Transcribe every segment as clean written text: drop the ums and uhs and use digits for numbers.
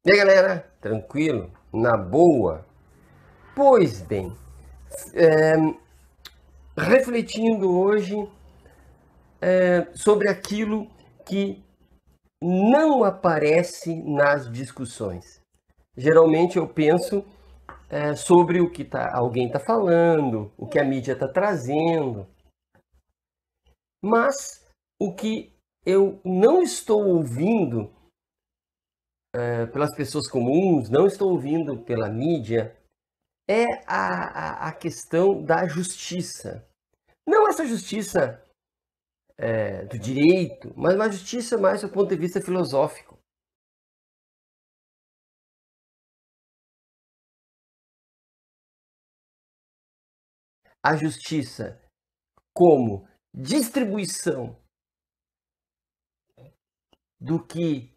E aí, galera, tranquilo? Na boa? Pois bem, refletindo hoje sobre aquilo que não aparece nas discussões. Geralmente eu penso sobre o que alguém está falando, o que a mídia está trazendo, mas o que eu não estou ouvindo pelas pessoas comuns, não estou ouvindo pela mídia, é a questão da justiça. Não essa justiça do direito, mas uma justiça mais do ponto de vista filosófico. A justiça como distribuição do que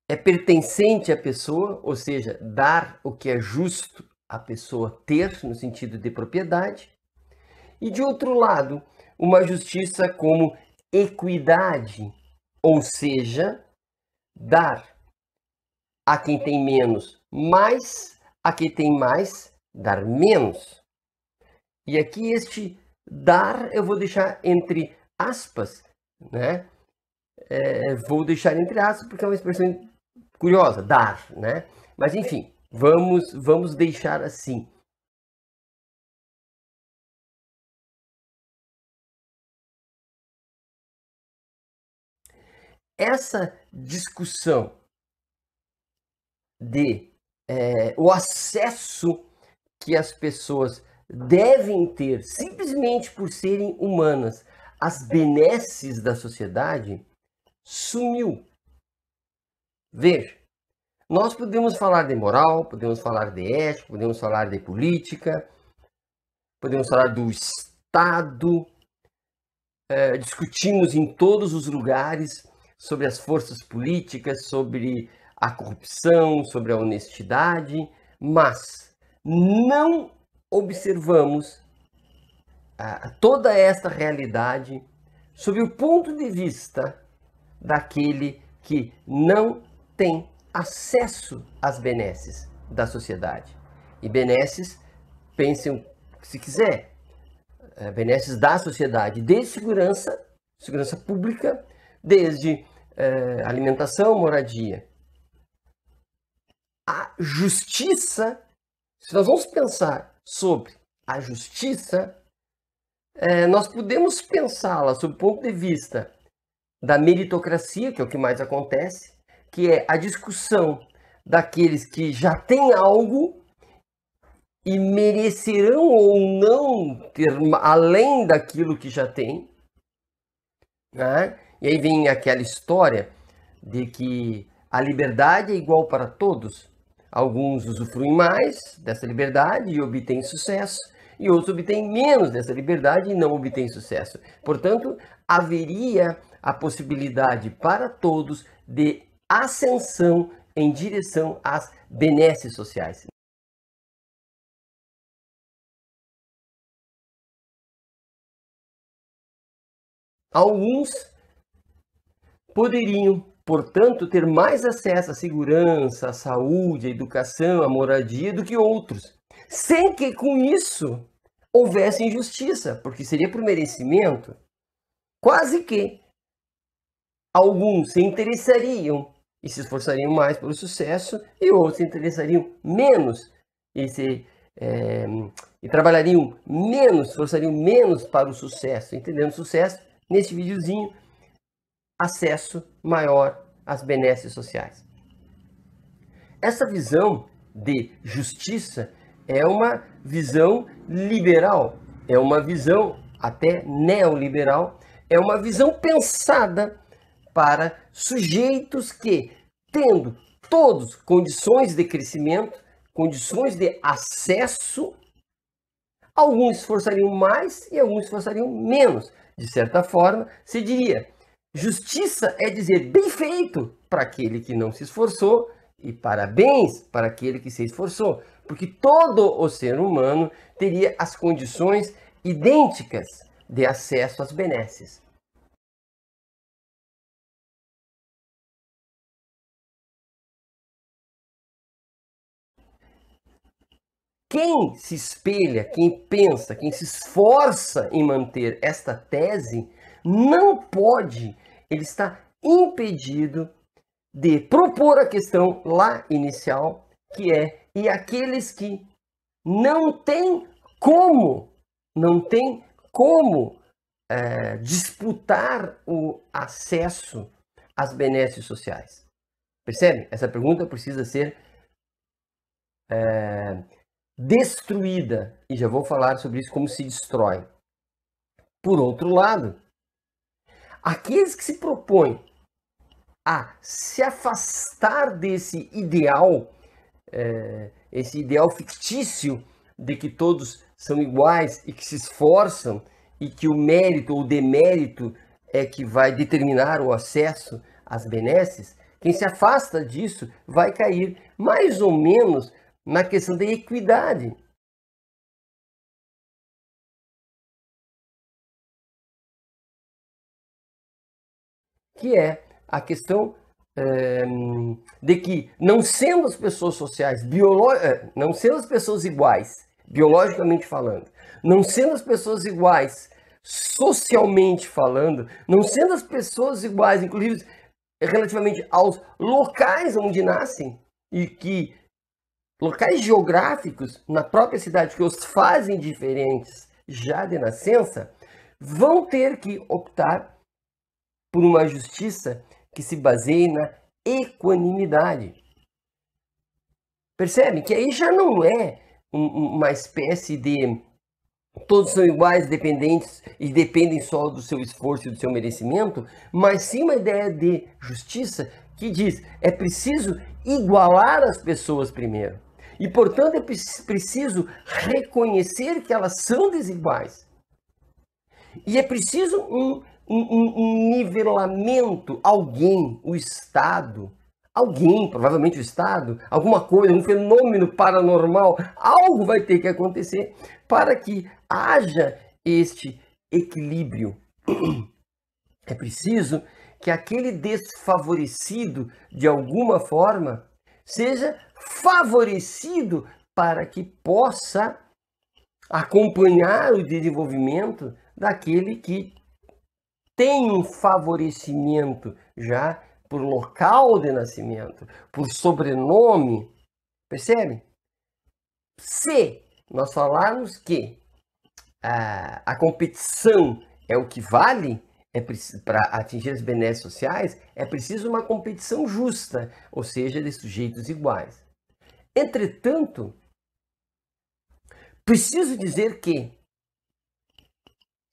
é pertencente à pessoa, ou seja, dar o que é justo à pessoa ter, no sentido de propriedade, e de outro lado, uma justiça como equidade, ou seja, dar a quem tem menos mais, a quem tem mais, dar menos. E aqui este dar eu vou deixar entre aspas, né? Vou deixar entre aspas porque é uma expressão curiosa, dar, né? Mas enfim, vamos deixar assim. Essa discussão de o acesso que as pessoas devem ter simplesmente por serem humanas às benesses da sociedade sumiu. Veja, nós podemos falar de moral, podemos falar de ética, podemos falar de política, podemos falar do Estado, discutimos em todos os lugares sobre as forças políticas, sobre a corrupção, sobre a honestidade, mas não observamos toda esta realidade sob o ponto de vista daquele que não tem acesso às benesses da sociedade. E benesses, pensem se quiser, benesses da sociedade, desde segurança pública, desde alimentação, moradia. A justiça, se nós vamos pensar sobre a justiça, nós podemos pensá-la sob o ponto de vista da meritocracia, que é o que mais acontece, que é a discussão daqueles que já têm algo e merecerão ou não ter além daquilo que já têm, né? E aí vem aquela história de que a liberdade é igual para todos. Alguns usufruem mais dessa liberdade e obtêm sucesso, e outros obtêm menos dessa liberdade e não obtêm sucesso. Portanto, haveria a possibilidade para todos de ascensão em direção às benesses sociais. Alguns poderiam, portanto, ter mais acesso à segurança, à saúde, à educação, à moradia do que outros, sem que com isso houvesse injustiça, porque seria por merecimento. Quase que alguns se interessariam e se esforçariam mais pelo sucesso e outros se interessariam menos e e trabalhariam menos, esforçariam menos para o sucesso, entendendo sucesso neste videozinho, acesso maior às benesses sociais. Essa visão de justiça é uma visão liberal, é uma visão até neoliberal, é uma visão pensada para sujeitos que, tendo todos condições de crescimento, condições de acesso, alguns esforçariam mais e alguns esforçariam menos. De certa forma, se diria, justiça é dizer bem feito para aquele que não se esforçou e parabéns para aquele que se esforçou, porque todo o ser humano teria as condições idênticas de acesso às benesses. quem se espelha, quem pensa, quem se esforça em manter esta tese, não pode, ele está impedido de propor a questão lá inicial, que é, e aqueles que não têm como, disputar o acesso às benesses sociais. Percebe? Essa pergunta precisa ser destruída, e já vou falar sobre isso, como se destrói. Por outro lado, aqueles que se propõem a se afastar desse ideal, esse ideal fictício de que todos são iguais e que se esforçam e que o mérito ou demérito é que vai determinar o acesso às benesses, quem se afasta disso vai cair mais ou menos na questão da equidade. Que é a questão de que, não sendo as pessoas sociais, não sendo as pessoas iguais, biologicamente falando, não sendo as pessoas iguais socialmente falando, não sendo as pessoas iguais, inclusive relativamente aos locais onde nascem, e que locais geográficos na própria cidade que os fazem diferentes já de nascença, vão ter que optar por uma justiça que se baseie na equanimidade. Percebe que aí já não é uma espécie de todos são iguais, dependentes e dependem só do seu esforço e do seu merecimento, mas sim uma ideia de justiça que diz é preciso igualar as pessoas primeiro. E, portanto, é preciso reconhecer que elas são desiguais. E é preciso um nivelamento, alguém, o Estado, alguém, provavelmente o Estado, alguma coisa, um fenômeno paranormal, algo vai ter que acontecer para que haja este equilíbrio. É preciso que aquele desfavorecido, de alguma forma, seja favorecido para que possa acompanhar o desenvolvimento daquele que tem um favorecimento já por local de nascimento, por sobrenome. Percebe? Se nós falarmos que a competição é o que vale, para atingir as benesses sociais, é preciso uma competição justa, ou seja, de sujeitos iguais. Entretanto, preciso dizer que,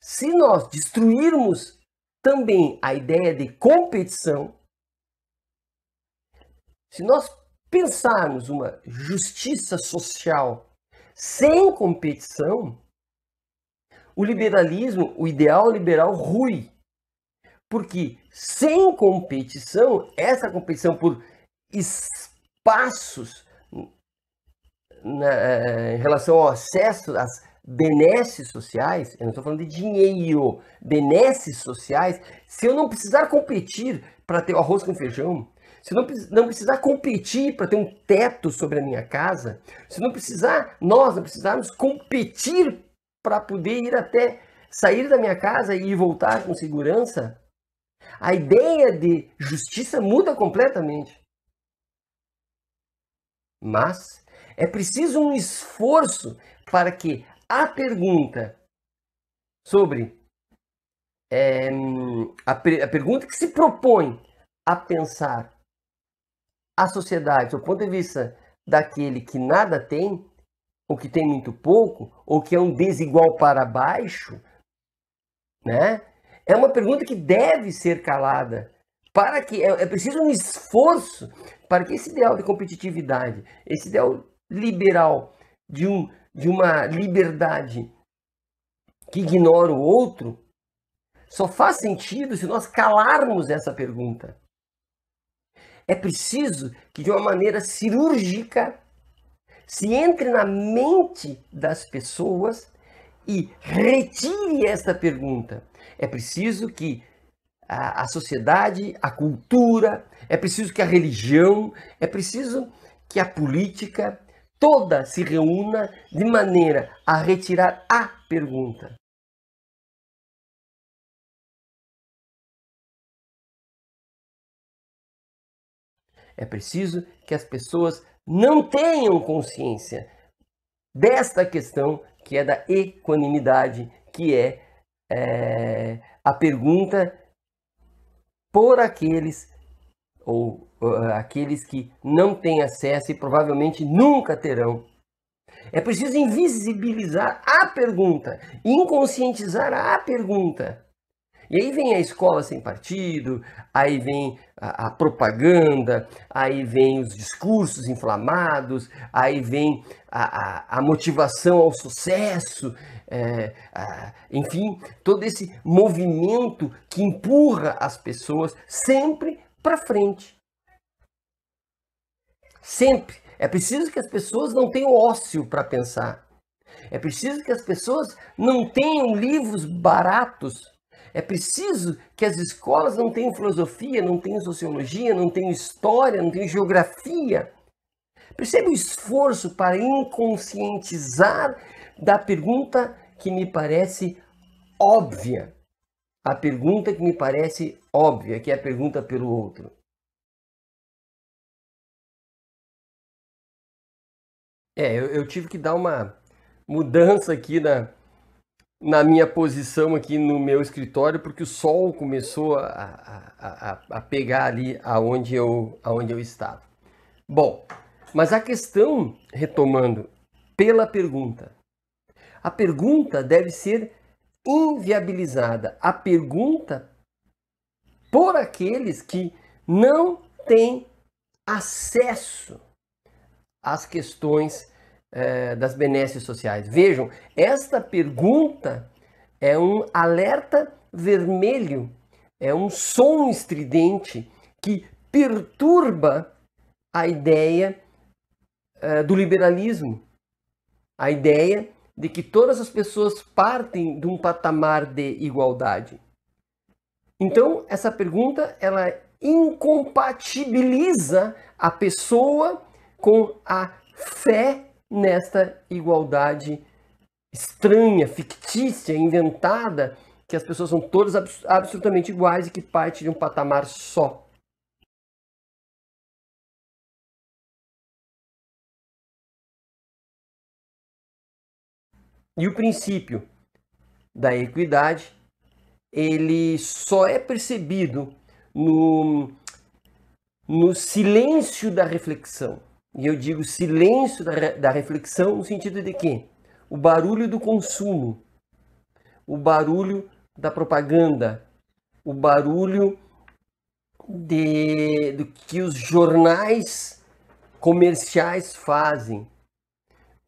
se nós destruirmos também a ideia de competição, se nós pensarmos uma justiça social sem competição, o liberalismo, o ideal liberal rui. Porque sem competição, essa competição por espaços em relação ao acesso às benesses sociais, eu não estou falando de dinheiro, benesses sociais, se eu não precisar competir para ter o arroz com feijão, se eu não precisar competir para ter um teto sobre a minha casa, se nós não precisarmos competir para poder ir até sair da minha casa e voltar com segurança, a ideia de justiça muda completamente. Mas é preciso um esforço para que a pergunta sobre a pergunta que se propõe a pensar a sociedade do ponto de vista daquele que nada tem, ou que tem muito pouco, ou que é um desigual para baixo, né? É uma pergunta que deve ser calada. Para que é preciso um esforço para que esse ideal de competitividade, esse ideal liberal de uma liberdade que ignora o outro, só faz sentido se nós calarmos essa pergunta. É preciso que, de uma maneira cirúrgica, se entre na mente das pessoas e retire essa pergunta. É preciso que a sociedade, a cultura, é preciso que a religião, é preciso que a política toda se reúna de maneira a retirar a pergunta. É preciso que as pessoas não tenham consciência desta questão que é da equanimidade, que é a pergunta por aqueles ou aqueles que não têm acesso e provavelmente nunca terão. É preciso invisibilizar a pergunta, inconscientizar a pergunta. E aí vem a escola sem partido, aí vem a propaganda, aí vem os discursos inflamados, aí vem a motivação ao sucesso, enfim, todo esse movimento que empurra as pessoas sempre para frente. Sempre. É preciso que as pessoas não tenham ócio para pensar. É preciso que as pessoas não tenham livros baratos. É preciso que as escolas não tenham filosofia, não tenham sociologia, não tenham história, não tenham geografia. Percebe o esforço para inconscientizar da pergunta que me parece óbvia. A pergunta que me parece óbvia, que é a pergunta pelo outro. Eu tive que dar uma mudança aqui na minha posição aqui no meu escritório, porque o sol começou a pegar ali aonde eu estava. Bom, mas a questão, retomando, pela pergunta. A pergunta deve ser inviabilizada. A pergunta por aqueles que não têm acesso às questões das benesses sociais. Vejam, esta pergunta é um alerta vermelho, é um som estridente que perturba a ideia do liberalismo, a ideia de que todas as pessoas partem de um patamar de igualdade. Então, essa pergunta, ela incompatibiliza a pessoa com a fé nesta igualdade estranha, fictícia, inventada, que as pessoas são todas absolutamente iguais e que partem de um patamar só. E o princípio da equidade, ele só é percebido no silêncio da reflexão. E eu digo silêncio da reflexão no sentido de que o barulho do consumo, o barulho da propaganda, o barulho do que os jornais comerciais fazem,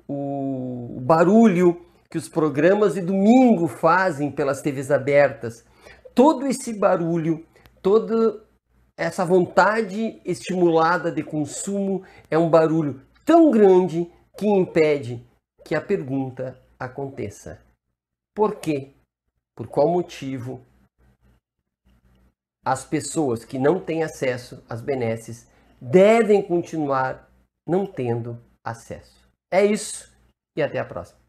o barulho que os programas de domingo fazem pelas TVs abertas, todo esse barulho, toda essa vontade estimulada de consumo é um barulho tão grande que impede que a pergunta aconteça. Por quê? Por qual motivo as pessoas que não têm acesso às benesses devem continuar não tendo acesso? É isso e até a próxima.